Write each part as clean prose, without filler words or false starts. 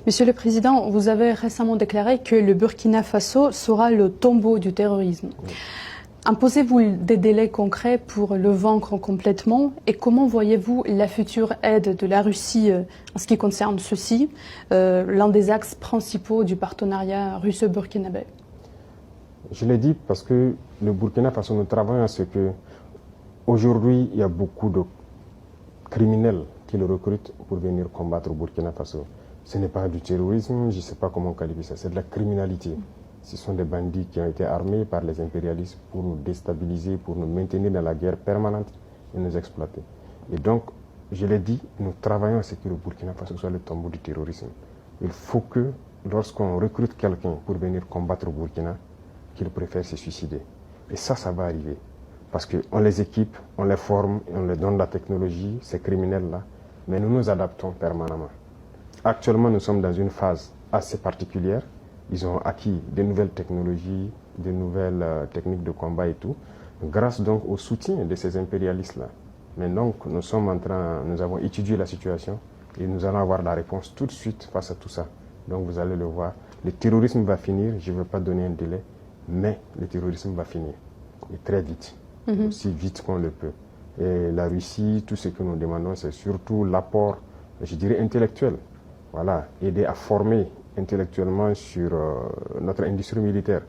Monsieur le Président, vous avez récemment déclaré que le Burkina Faso sera le tombeau du terrorisme. Oui. Imposez-vous des délais concrets pour le vaincre complètement et comment voyez-vous la future aide de la Russie en ce qui concerne ceci, l'un des axes principaux du partenariat russo-burkinabé? Je l'ai dit parce que le Burkina Faso, nous travaillons à ce que aujourd'hui il y a beaucoup de criminels qui le recrutent pour venir combattre au Burkina Faso. Ce n'est pas du terrorisme, je ne sais pas comment qualifier ça, c'est de la criminalité. Ce sont des bandits qui ont été armés par les impérialistes pour nous déstabiliser, pour nous maintenir dans la guerre permanente et nous exploiter. Et donc, je l'ai dit, nous travaillons à ce que le Burkina Faso soit le tombeau du terrorisme. Il faut que, lorsqu'on recrute quelqu'un pour venir combattre au Burkina, qu'il préfère se suicider. Et ça va arriver. Parce qu'on les équipe, on les forme, on leur donne la technologie, ces criminels-là, mais nous nous adaptons permanemment. Actuellement, nous sommes dans une phase assez particulière. Ils ont acquis de nouvelles technologies, de nouvelles techniques de combat et tout, grâce donc au soutien de ces impérialistes-là. Mais donc, nous avons étudié la situation et nous allons avoir la réponse tout de suite face à tout ça. Donc, vous allez le voir. Le terrorisme va finir, je ne veux pas donner un délai, mais le terrorisme va finir. Et très vite, aussi vite qu'on le peut. Et la Russie, tout ce que nous demandons, c'est surtout l'apport, je dirais, intellectuel. Voilà, aider à former intellectuellement sur notre industrie militaire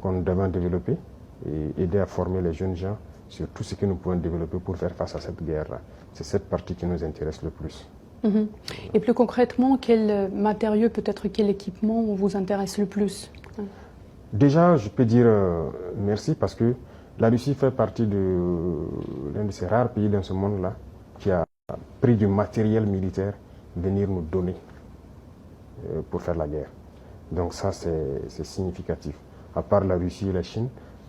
qu'on devons développer et aider à former les jeunes gens sur tout ce que nous pouvons développer pour faire face à cette guerre-là. C'est cette partie qui nous intéresse le plus. Et plus concrètement, quel matériau, peut-être quel équipement vous intéresse le plus? Déjà, je peux dire merci parce que la Russie fait partie de l'un de ces rares pays dans ce monde-là qui a pris du matériel militaire venir nous donner pour faire la guerre. Donc ça, c'est significatif. À part la Russie et la Chine,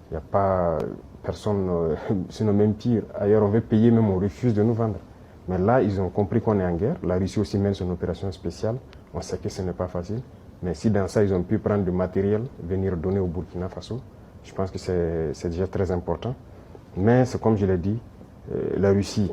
il n'y a pas personne, sinon même pire. Ailleurs, on veut payer, même on refuse de nous vendre. Mais là, ils ont compris qu'on est en guerre. La Russie aussi mène son opération spéciale. On sait que ce n'est pas facile. Mais si dans ça, ils ont pu prendre du matériel, venir donner au Burkina Faso, je pense que c'est déjà très important. Mais c'est comme je l'ai dit, la Russie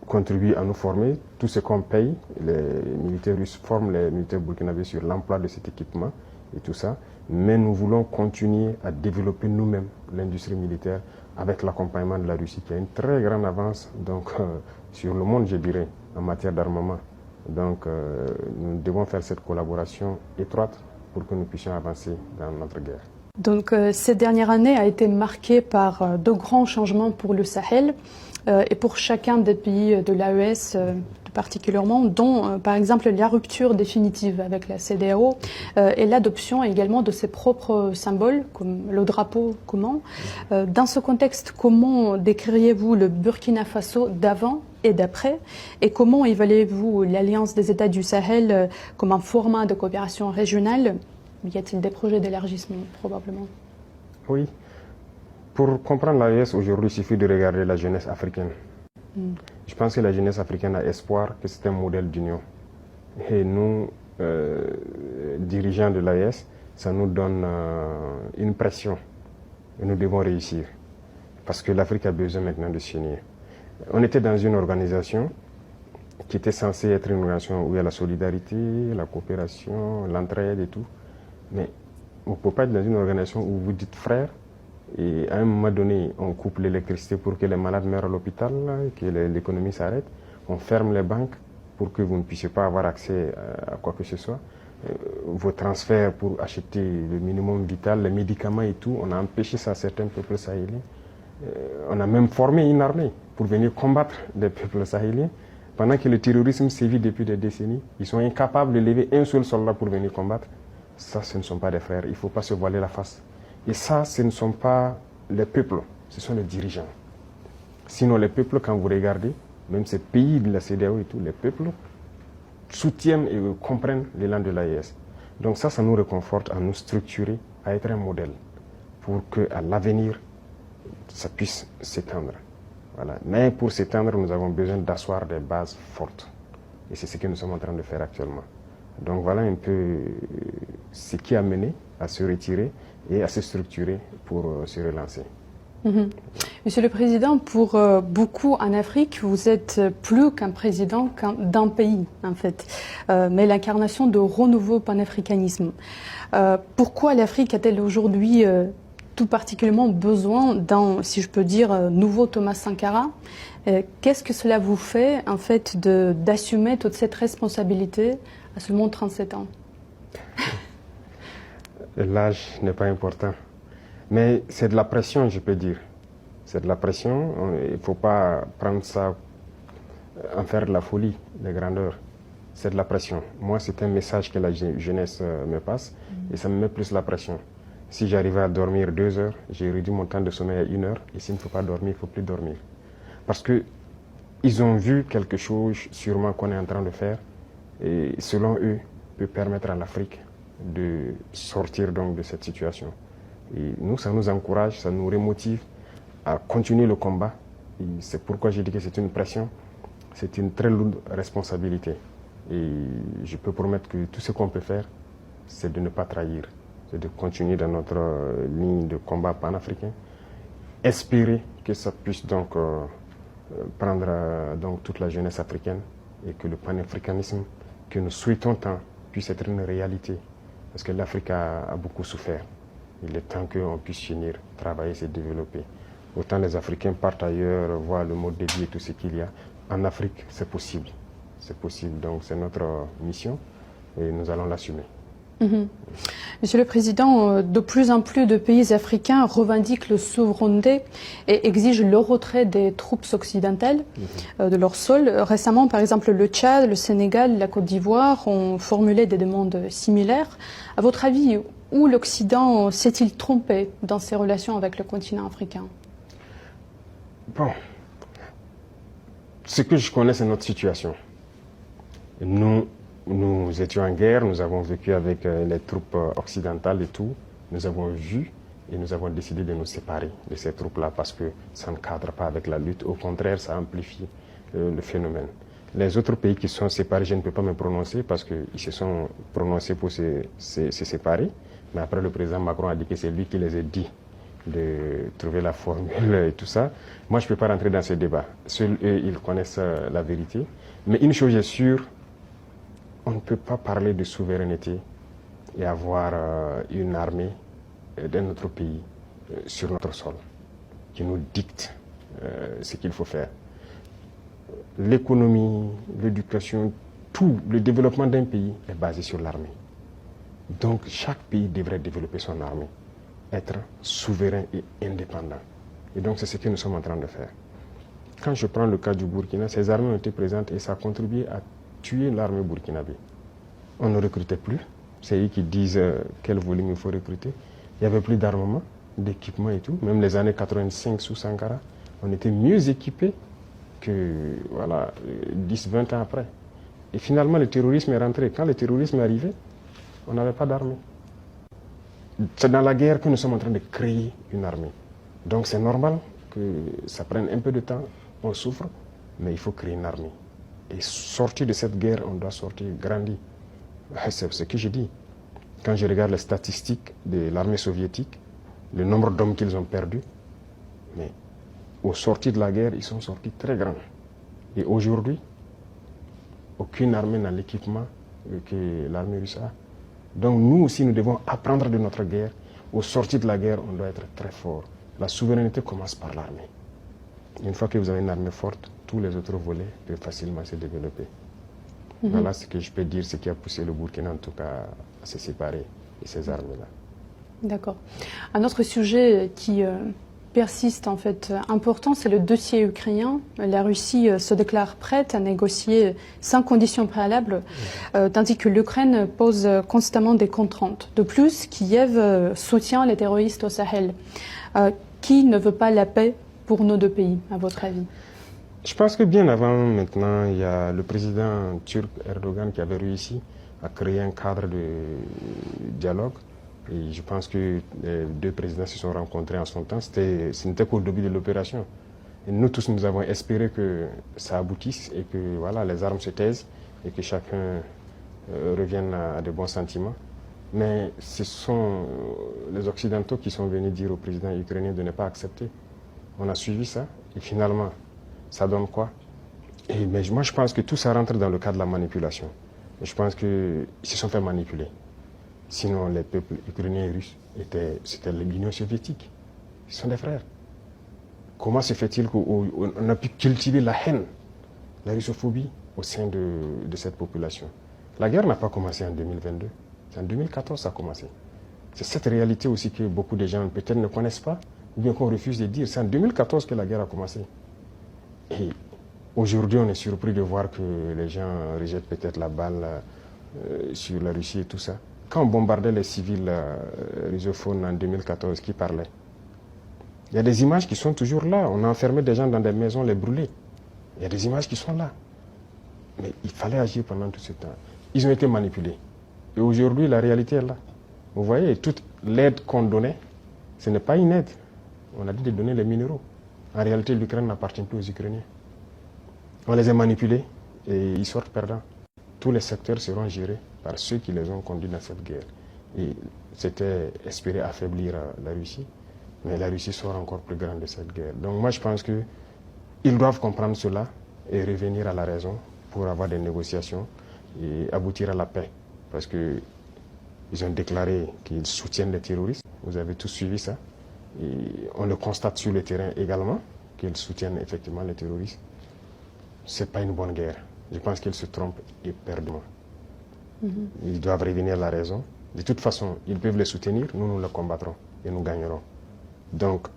contribue à nous former. Tout ce qu'on paye, les militaires russes forment les militaires burkinabés sur l'emploi de cet équipement et tout ça. Mais nous voulons continuer à développer nous-mêmes l'industrie militaire avec l'accompagnement de la Russie qui a une très grande avance donc, sur le monde, je dirais, en matière d'armement. Donc nous devons faire cette collaboration étroite pour que nous puissions avancer dans notre guerre. Donc cette dernière année a été marquée par de grands changements pour le Sahel et pour chacun des pays de l'AES particulièrement, dont par exemple la rupture définitive avec la CEDEAO et l'adoption également de ses propres symboles comme le drapeau commun. Dans ce contexte, comment décririez-vous le Burkina Faso d'avant et d'après et comment évaluez-vous l'Alliance des États du Sahel comme un format de coopération régionale? Y a-t-il des projets d'élargissement, probablement? Oui. Pour comprendre l'AES, aujourd'hui, il suffit de regarder la jeunesse africaine. Je pense que la jeunesse africaine a espoir que c'est un modèle d'union. Et nous, dirigeants de l'AES, ça nous donne une pression. Et nous devons réussir. Parce que l'Afrique a besoin maintenant de s'unir. On était dans une organisation qui était censée être une organisation où il y a la solidarité, la coopération, l'entraide et tout. Mais on ne peut pas être dans une organisation où vous dites frères et à un moment donné, on coupe l'électricité pour que les malades meurent à l'hôpital, que l'économie s'arrête. On ferme les banques pour que vous ne puissiez pas avoir accès à quoi que ce soit. Vos transferts pour acheter le minimum vital, les médicaments et tout, on a empêché ça à certains peuples sahéliens. On a même formé une armée pour venir combattre les peuples sahéliens. Pendant que le terrorisme sévit depuis des décennies, ils sont incapables de lever un seul soldat pour venir combattre. Ça, ce ne sont pas des frères. Il ne faut pas se voiler la face. Et ça, ce ne sont pas les peuples, ce sont les dirigeants. Sinon, les peuples, quand vous regardez, même ces pays de la CEDEAO et tout, les peuples soutiennent et comprennent l'élan de l'AES. Donc ça nous réconforte à nous structurer, à être un modèle pour qu'à l'avenir, ça puisse s'étendre. Voilà. Mais pour s'étendre, nous avons besoin d'asseoir des bases fortes. Et c'est ce que nous sommes en train de faire actuellement. Donc voilà un peu ce qui a mené à se retirer et à se structurer pour se relancer. Monsieur le Président, pour beaucoup en Afrique, vous êtes plus qu'un président d'un pays, en fait, mais l'incarnation de renouveau panafricanisme. Pourquoi l'Afrique a-t-elle aujourd'hui tout particulièrement besoin d'un, si je peux dire, nouveau Thomas Sankara? Qu'est-ce que cela vous fait, en fait, d'assumer toute cette responsabilité à seulement 37 ans? L'âge n'est pas important, mais c'est de la pression, je peux dire. C'est de la pression, il ne faut pas prendre ça, en faire de la folie, de grandeur. C'est de la pression. Moi, c'est un message que la jeunesse me passe et ça me met plus la pression. Si j'arrivais à dormir 2 heures, j'ai réduit mon temps de sommeil à 1 heure et s'il ne faut pas dormir, il ne faut plus dormir. Parce qu'ils ont vu quelque chose sûrement qu'on est en train de faire et selon eux, peut permettre à l'Afrique de sortir donc de cette situation. Et nous, ça nous encourage, ça nous remotive à continuer le combat. Et c'est pourquoi j'ai dit que c'est une pression, c'est une très lourde responsabilité. Et je peux promettre que tout ce qu'on peut faire, c'est de ne pas trahir, c'est de continuer dans notre ligne de combat panafricain, espérer que ça puisse donc prendre donc toute la jeunesse africaine et que le panafricanisme que nous souhaitons tant puisse être une réalité. Parce que l'Afrique a beaucoup souffert. Il est temps qu'on puisse finir, travailler, se développer. Autant les Africains partent ailleurs, voient le mode de vie et tout ce qu'il y a. En Afrique, c'est possible. C'est possible. Donc c'est notre mission et nous allons l'assumer. Monsieur le Président, de plus en plus de pays africains revendiquent la souveraineté et exigent le retrait des troupes occidentales de leur sol. Récemment, par exemple, le Tchad, le Sénégal, la Côte d'Ivoire ont formulé des demandes similaires. À votre avis, où l'Occident s'est-il trompé dans ses relations avec le continent africain? Bon, ce que je connais, c'est notre situation. Nous étions en guerre, nous avons vécu avec les troupes occidentales et tout. Nous avons vu et nous avons décidé de nous séparer de ces troupes-là parce que ça ne cadre pas avec la lutte. Au contraire, ça amplifie le phénomène. Les autres pays qui sont séparés, je ne peux pas me prononcer parce qu'ils se sont prononcés pour se séparer. Mais après, le président Macron a dit que c'est lui qui les a dit de trouver la formule et tout ça. Moi, je ne peux pas rentrer dans ce débat. Seuls eux, ils connaissent la vérité. Mais une chose est sûre, on ne peut pas parler de souveraineté et avoir une armée d'un autre pays sur notre sol qui nous dicte ce qu'il faut faire. L'économie, l'éducation, tout le développement d'un pays est basé sur l'armée. Donc chaque pays devrait développer son armée, être souverain et indépendant. Et donc c'est ce que nous sommes en train de faire. Quand je prends le cas du Burkina, ces armées ont été présentes et ça a contribué à tuer l'armée burkinabé. On ne recrutait plus. C'est eux qui disent quel volume il faut recruter. Il n'y avait plus d'armement, d'équipement et tout. Même les années 85 sous Sankara, on était mieux équipés que 10-20 ans après. Et finalement, le terrorisme est rentré. Quand le terrorisme est arrivé, on n'avait pas d'armée. C'est dans la guerre que nous sommes en train de créer une armée. Donc c'est normal que ça prenne un peu de temps, on souffre, mais il faut créer une armée. Et sortir de cette guerre, on doit sortir grandi. C'est ce que je dis. Quand je regarde les statistiques de l'armée soviétique, le nombre d'hommes qu'ils ont perdus, mais au sortir de la guerre, ils sont sortis très grands. Et aujourd'hui, aucune armée n'a l'équipement que l'armée russe a. Donc nous aussi, nous devons apprendre de notre guerre. Au sortir de la guerre, on doit être très fort. La souveraineté commence par l'armée. Une fois que vous avez une armée forte, tous les autres volets peuvent facilement se développer. Voilà ce que je peux dire, ce qui a poussé le Burkina en tout cas à se séparer de ces armes-là. D'accord. Un autre sujet qui persiste en fait important, c'est le dossier ukrainien. La Russie se déclare prête à négocier sans conditions préalables, tandis que l'Ukraine pose constamment des contraintes. De plus, Kiev soutient les terroristes au Sahel. Qui ne veut pas la paix pour nos deux pays, à votre avis? Je pense que bien avant, maintenant, il y a le président turc Erdogan qui avait réussi à créer un cadre de dialogue. Et je pense que les deux présidents se sont rencontrés en son temps. Ce n'était qu'au début de l'opération. Et nous tous, nous avons espéré que ça aboutisse et que voilà, les armes se taisent et que chacun revienne à de bons sentiments. Mais ce sont les Occidentaux qui sont venus dire au président ukrainien de ne pas accepter. On a suivi ça et finalement, ça donne quoi? Mais moi, je pense que tout ça rentre dans le cadre de la manipulation. Je pense qu'ils se sont fait manipuler. Sinon, les peuples ukrainiens et russes, c'était l'Union soviétique. Ils sont des frères. Comment se fait-il qu'on a pu cultiver la haine, la russophobie au sein de cette population? La guerre n'a pas commencé en 2022. C'est en 2014 que ça a commencé. C'est cette réalité aussi que beaucoup de gens peut-être ne connaissent pas, ou bien qu'on refuse de dire. C'est en 2014 que la guerre a commencé. Et aujourd'hui, on est surpris de voir que les gens rejettent peut-être la balle sur la Russie et tout ça. Quand on bombardait les civils russophones en 2014, qui parlaient? Il y a des images qui sont toujours là. On a enfermé des gens dans des maisons, les brûlés. Il y a des images qui sont là. Mais il fallait agir pendant tout ce temps. Ils ont été manipulés. Et aujourd'hui, la réalité est là. Vous voyez, toute l'aide qu'on donnait, ce n'est pas une aide. On a dit de donner les minéraux. En réalité, l'Ukraine n'appartient plus aux Ukrainiens. On les a manipulés et ils sortent perdants. Tous les secteurs seront gérés par ceux qui les ont conduits dans cette guerre. Et c'était espérer affaiblir la Russie. Mais la Russie sort encore plus grande de cette guerre. Donc moi, je pense qu'ils doivent comprendre cela et revenir à la raison pour avoir des négociations et aboutir à la paix. Parce qu'ils ont déclaré qu'ils soutiennent les terroristes. Vous avez tous suivi ça. Et on le constate sur le terrain également, qu'ils soutiennent effectivement les terroristes. Ce n'est pas une bonne guerre. Je pense qu'ils se trompent éperdument. Ils doivent revenir à la raison. De toute façon, ils peuvent les soutenir, nous les combattrons et nous gagnerons. Donc,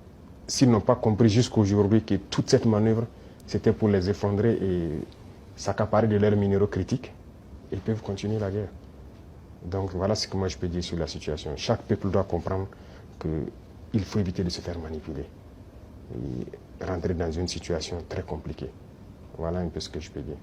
s'ils n'ont pas compris jusqu'aujourd'hui que toute cette manœuvre, c'était pour les effondrer et s'accaparer de leurs minéraux critiques, ils peuvent continuer la guerre. Donc, voilà ce que moi je peux dire sur la situation. Chaque peuple doit comprendre qu'il faut éviter de se faire manipuler et rentrer dans une situation très compliquée. Voilà un peu ce que je peux dire.